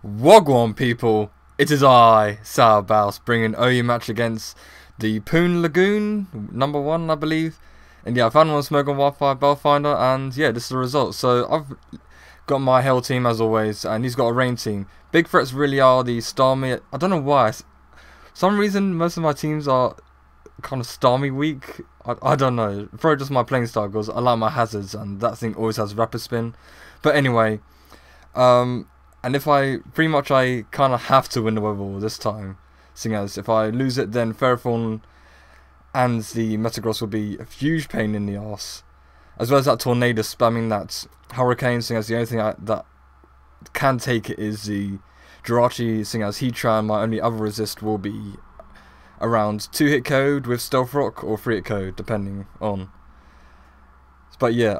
Wagwan people, it is I, SourBawss, bringing OU match against the PoonLagoon #1, I believe. And yeah, I found one on Smoke on Wi-Fi Bellfinder, and yeah, this is the result. So I've got my Hell team as always, and he's got a Rain team. Big threats really are the Starmie. I don't know why. For some reason, most of my teams are kind of Starmie weak. I don't know. Probably just my playing style, because I like my hazards, and that thing always has rapid spin. But anyway, and if I kind of have to win the weather war this time, seeing as if I lose it, then Ferrothorn and the Metagross will be a huge pain in the arse, as well as that Tornado spamming that Hurricane, seeing as the only thing that can take it is the Jirachi, seeing as Heatran, my only other resist will be around 2-hit code with Stealth Rock or 3-hit code, depending on. But yeah,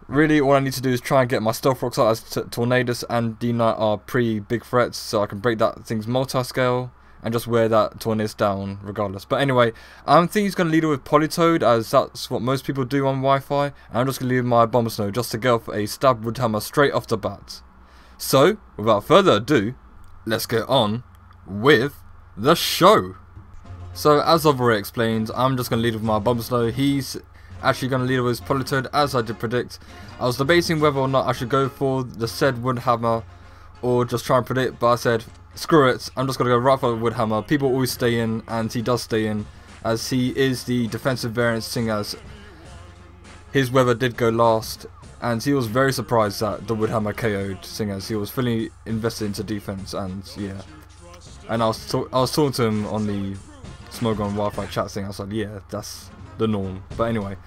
really all I need to do is try and get my Stealth Rocks out, as Tornadus and D-Knight are pretty big threats, so I can break that thing's multi-scale and just wear that Tornadus down regardless. But anyway, I think he's going to lead it with Politoed, as that's what most people do on Wi-Fi, and I'm just going to leave my Bomb Snow just to get off a Stab Wood Hammer straight off the bat. So, without further ado, let's get on with the show. So, as I've already explained, I'm just going to lead with my Bomb Snow. He's actually going to lead with Politoed, as I did predict. I was debating whether or not I should go for the said Wood Hammer or just try and predict, but I said, screw it, I'm just going to go right for the Wood Hammer. People always stay in, and he does stay in, as he is the defensive variant, seeing as his weather did go last, and he was very surprised that the Wood Hammer KO'd, seeing as he was fully invested into defense, and yeah. And I was talking to him on the Smoke on Wi-Fi chat thing. I was like, yeah, that's the norm. But anyway,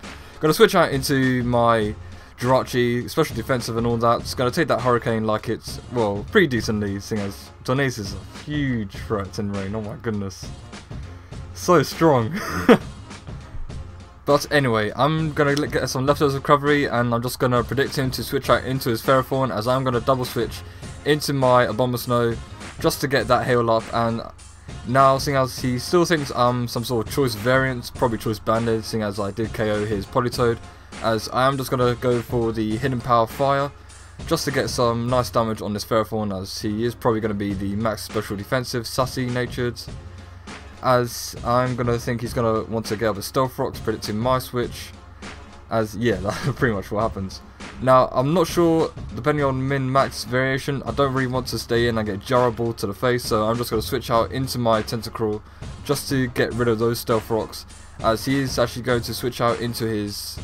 gonna switch out into my Jirachi, special defensive and all that. Just gonna take that Hurricane like it's, well, pretty decently, seeing as Tornadus is a huge threat in rain. Oh my goodness, so strong. But anyway, I'm gonna get some leftovers recovery, and I'm just gonna predict him to switch out into his Ferrothorn, as I'm gonna double switch into my Abomasnow just to get that hail up. And now, seeing as he still thinks I'm some sort of choice variant, probably choice banded, seeing as I did KO his Politoed, as I am just going to go for the Hidden Power Fire, just to get some nice damage on this Ferrothorn, as he is probably going to be the max special defensive, sassy natured, as I'm going to think he's going to want to get up with Stealth Rocks, predicting my switch, as yeah, that's pretty much what happens. Now, I'm not sure, depending on min-max variation, I don't really want to stay in and get Jarable to the face, so I'm just going to switch out into my Tentacruel just to get rid of those Stealth Rocks, as he is actually going to switch out into his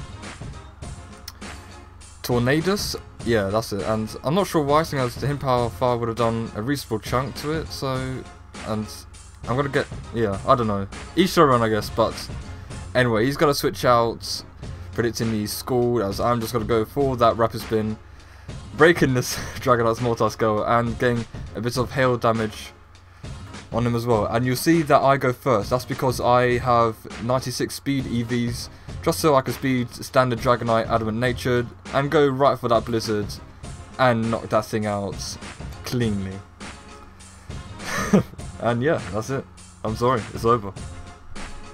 Tornadus. Yeah, that's it. And I'm not sure why, seeing as the Hidden Power Fire would have done a reasonable chunk to it, so, and I'm going to get, yeah, I don't know, each their own I guess. But anyway, he's going to switch out, predicting the Scald, as I'm just going to go for that Rapid Spin, breaking this Dragonite's multi-scale and getting a bit of hail damage on him as well. And you'll see that I go first. That's because I have 96 speed EVs, just so I can speed standard Dragonite Adamant Natured and go right for that Blizzard and knock that thing out cleanly. And yeah, that's it. I'm sorry, it's over.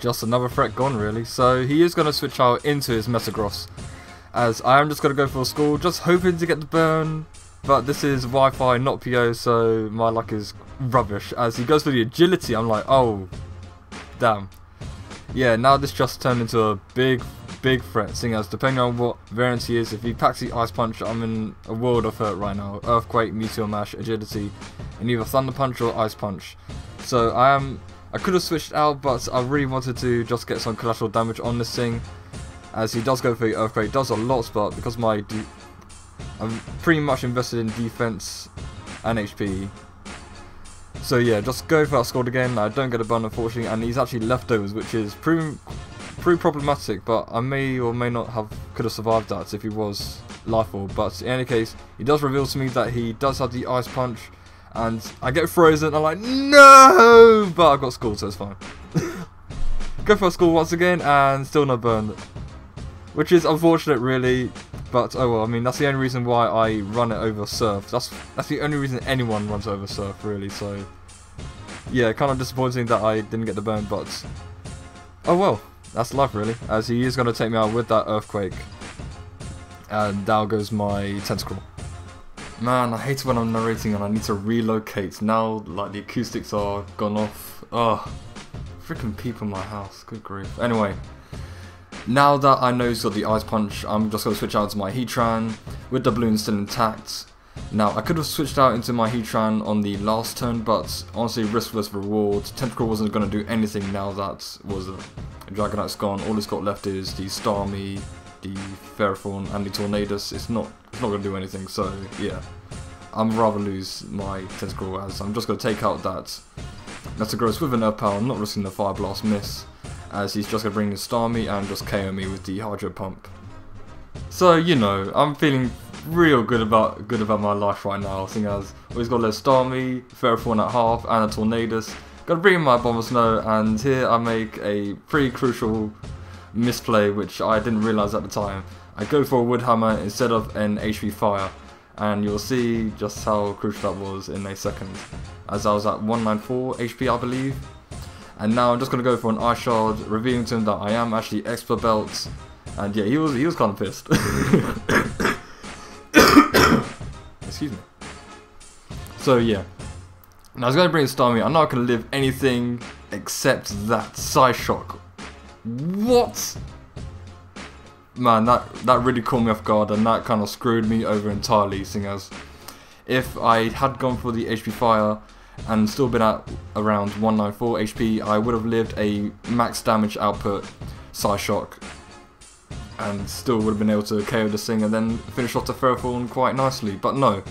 Just another threat gone, really. So he is going to switch out into his Metagross, as I am just going to go for a School, just hoping to get the burn, but this is Wi-Fi, not PO, so my luck is rubbish. As he goes for the Agility, I'm like, oh, damn. Yeah, now this just turned into a big threat, seeing as depending on what variant he is, if he packs the Ice Punch, I'm in a world of hurt right now. Earthquake, Meteor Mash, Agility, and either Thunder Punch or Ice Punch. So I could have switched out, but I really wanted to just get some collateral damage on this thing, as he does go for the Earthquake, does a lot, but because I'm pretty much invested in defense and HP. So yeah, just go for that Scald again. I don't get a burn, unfortunately, and he's actually leftovers, which is pretty problematic, but I may or may not could have survived that if he was lifeable. But in any case, he does reveal to me that he does have the Ice Punch, and I get frozen. I'm like, no, but I've got Scald, so it's fine. Go for a Scald once again, and still no burn, which is unfortunate, really. But oh well. I mean, that's the only reason why I run it over Surf. That's the only reason anyone runs over Surf, really. So yeah, kind of disappointing that I didn't get the burn, but oh well. That's life, really. As he is going to take me out with that Earthquake, and down goes my Tentacle. Man, I hate it when I'm narrating and I need to relocate. Now, like, the acoustics are gone off. Ugh. Freaking people in my house. Good grief. Anyway. Now that I know he's got the Ice Punch, I'm just going to switch out to my Heatran with the balloon still intact. Now, I could have switched out into my Heatran on the last turn, but honestly, risk versus reward. Tentacle wasn't going to do anything now that was a Dragonite's gone. All it's got left is the Starmie, the Ferrothorn, and the Tornadus. It's not going to do anything, so yeah. I'd rather lose my Tentacle, as I'm just going to take out that Metagross with an Earth Power. I'm not risking the Fire Blast miss, as he's just going to bring the Starmie and just KO me with the Hydro Pump. So, you know, I'm feeling real good about my life right now, seeing as we've got a Starmie, Ferrothorn at half, and a Tornadus. Got to bring in my Bomber Snow, and here I make a pretty crucial misplay, which I didn't realise at the time. I go for a Wood Hammer instead of an HP Fire, and you'll see just how crucial that was in a second, as I was at 194 HP, I believe. And now I'm just going to go for an Ice Shard, revealing to him that I am actually Expert Belt. And yeah, he was kind of pissed. Excuse me. So yeah. Now I was going to bring Starmie. I'm not going to live anything except that Psyshock. What? Man, that really caught me off guard, and that kind of screwed me over entirely, seeing as if I had gone for the HP Fire and still been at around 194 HP, I would have lived a max damage output Psyshock and still would have been able to KO this thing and then finish off the Ferrothorn quite nicely, but no.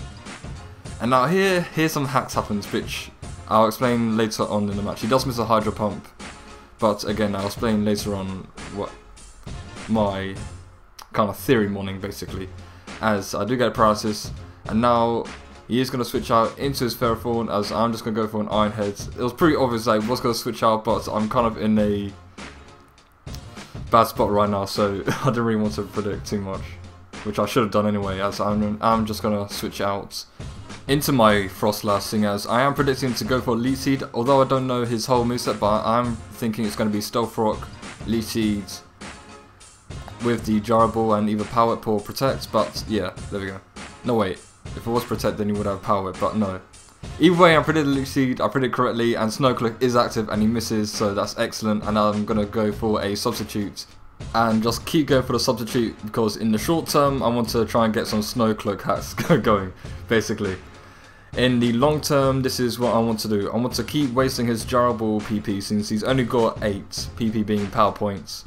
And now here's some hacks happens, which I'll explain later on in the match. He does miss a Hydro Pump, but again I'll explain later on what my kind of theory morning basically, as I do get paralysis, and now he is going to switch out into his Ferrothorn, as I'm just going to go for an Iron Head. It was pretty obvious I was going to switch out, but I'm kind of in a bad spot right now, so I didn't really want to predict too much, which I should have done anyway, as I'm just going to switch out into my Frostlass, seeing as I am predicting to go for Leech Seed, although I don't know his whole moveset, but I'm thinking it's going to be Stealth Rock, Leech Seed, with the Gyro Ball and either Power Whip or Protect, but yeah, there we go. No wait, if it was Protect then he would have Power Whip, but no. Either way, I predicted Leech Seed, I predict correctly, and Snowclick is active and he misses, so that's excellent, and I'm going to go for a Substitute. And just keep going for the Substitute, because in the short term I want to try and get some Snowclick hacks going, basically. In the long term, this is what I want to do. I want to keep wasting his Gyro Ball PP, since he's only got 8, PP being power points.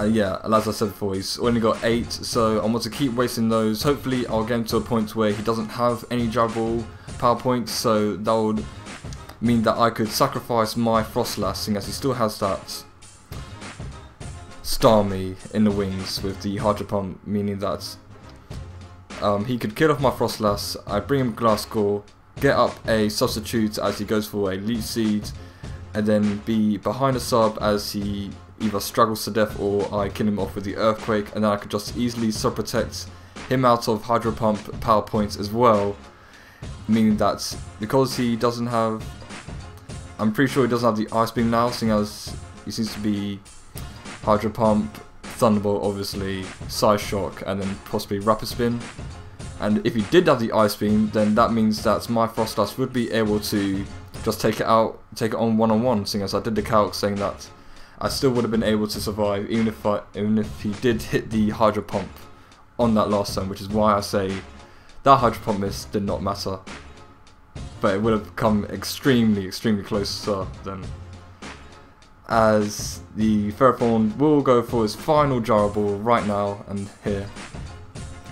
Yeah, as I said before, he's only got 8, so I want to keep wasting those. Hopefully I'll get him to a point where he doesn't have any Gyro Ball power points, so that would mean that I could sacrifice my Frostlass, seeing as he still has that Starmie in the wings with the Hydro Pump, meaning that he could kill off my Frostlass. I bring him Glasgow, get up a Substitute as he goes for a Leech Seed, and then be behind a sub as he either struggles to death or I kill him off with the Earthquake, and then I could just easily sub protect him out of Hydro Pump power points as well, meaning that because he doesn't have, I'm pretty sure he doesn't have the Ice Beam now, seeing as he seems to be Hydro Pump, Thunderbolt obviously, Psyshock, and then possibly Rapid Spin. And if he did have the Ice Beam, then that means that my Frostlass would be able to just take it on one-on-one, seeing as I did the calc saying that I still would have been able to survive even if he did hit the Hydro Pump on that last turn, which is why I say that Hydro Pump miss did not matter. But it would have come extremely closer then, as the Ferrothorn will go for his final Gyro Ball right now and here,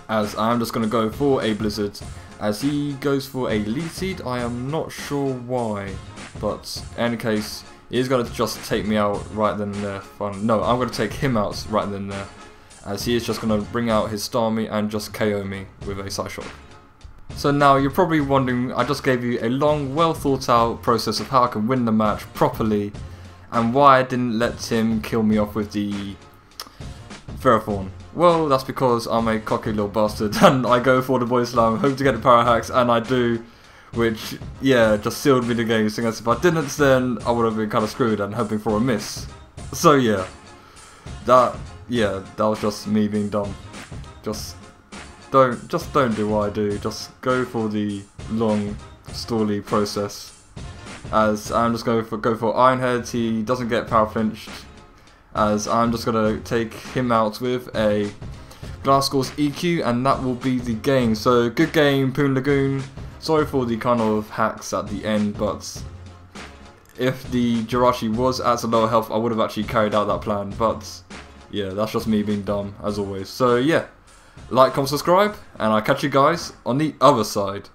as I'm just going to go for a Blizzard, as he goes for a Leech Seed. I am not sure why, but in any case, he is going to just take me out right then and there. No, I'm going to take him out right then and there, as he is just going to bring out his Starmie and just KO me with a Psyshock. So now you're probably wondering, I just gave you a long, well thought out process of how I can win the match properly, and why I didn't let him kill me off with the Ferrothorn. Well, that's because I'm a cocky little bastard and I go for the Body Slam, hope to get the Power Hacks, and I do, which, yeah, just sealed me the game, so if I didn't, then I would have been kind of screwed and hoping for a miss. So yeah, that was just me being dumb. Just don't do what I do. Just go for the long stally process. As I'm just going go for Ironhead. He doesn't get power flinched. As I'm just gonna take him out with a Glasscore's EQ, and that will be the game. So good game, PoonLagoon. Sorry for the kind of hacks at the end, but if the Jirachi was at a lower health, I would have actually carried out that plan. But yeah, that's just me being dumb as always. So yeah, like, comment, subscribe, and I'll catch you guys on the other side.